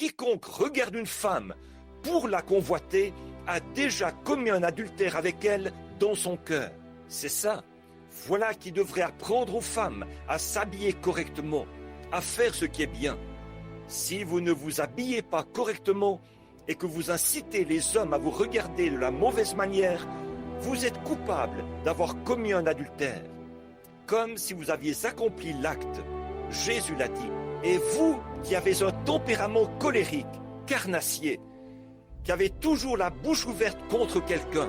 quiconque regarde une femme pour la convoiter a déjà commis un adultère avec elle dans son cœur. C'est ça. Voilà qui devrait apprendre aux femmes à s'habiller correctement, à faire ce qui est bien. Si vous ne vous habillez pas correctement et que vous incitez les hommes à vous regarder de la mauvaise manière, vous êtes coupable d'avoir commis un adultère. Comme si vous aviez accompli l'acte. Jésus l'a dit. Et vous qui avez un tempérament colérique, carnassier, qui avez toujours la bouche ouverte contre quelqu'un,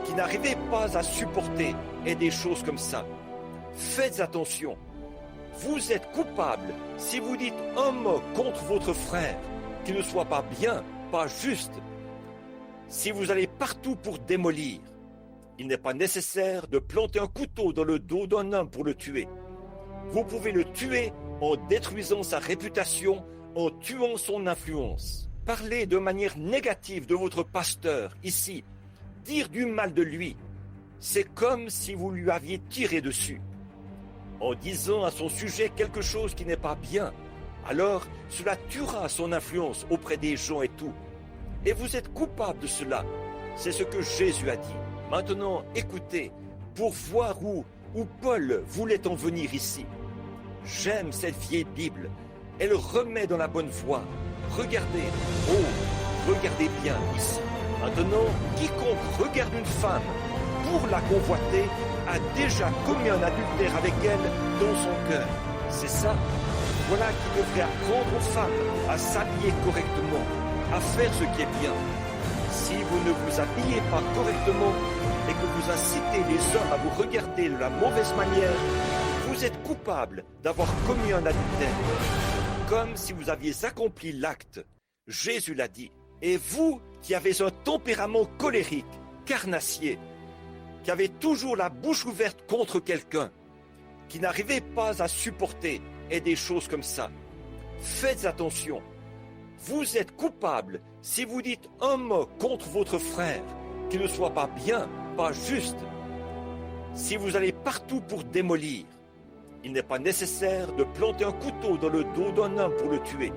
qui n'arrivez pas à supporter et des choses comme ça, faites attention. Vous êtes coupable si vous dites un mot contre votre frère qui ne soit pas bien, pas juste. Si vous allez partout pour démolir, il n'est pas nécessaire de planter un couteau dans le dos d'un homme pour le tuer. Vous pouvez le tuer en détruisant sa réputation, en tuant son influence. Parler de manière négative de votre pasteur ici, dire du mal de lui, c'est comme si vous lui aviez tiré dessus. En disant à son sujet quelque chose qui n'est pas bien, alors cela tuera son influence auprès des gens et tout. Et vous êtes coupable de cela. C'est ce que Jésus a dit. Maintenant, écoutez, pour voir où Paul voulait en venir ici. J'aime cette vieille Bible. Elle remet dans la bonne voie. Regardez, regardez bien ici. Maintenant, quiconque regarde une femme pour la convoiter a déjà commis un adultère avec elle dans son cœur. C'est ça. Voilà qui devrait apprendre aux femmes à s'habiller correctement, à faire ce qui est bien. Si vous ne vous habillez pas correctement et que vous incitez les hommes à vous regarder de la mauvaise manière, vous êtes coupable d'avoir commis un adultère. Comme si vous aviez accompli l'acte. Jésus l'a dit. Et vous qui avez un tempérament colérique, carnassier, qui avez toujours la bouche ouverte contre quelqu'un, qui n'arrivez pas à supporter et des choses comme ça, faites attention. Vous êtes coupable si vous dites un mot contre votre frère qui ne soit pas bien, pas juste. Si vous allez partout pour démolir, il n'est pas nécessaire de planter un couteau dans le dos d'un homme pour le tuer.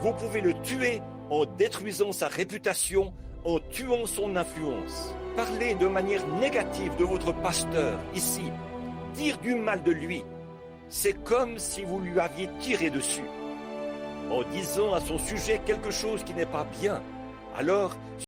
Vous pouvez le tuer en détruisant sa réputation, en tuant son influence. Parler de manière négative de votre pasteur ici, dire du mal de lui, c'est comme si vous lui aviez tiré dessus. En disant à son sujet quelque chose qui n'est pas bien, alors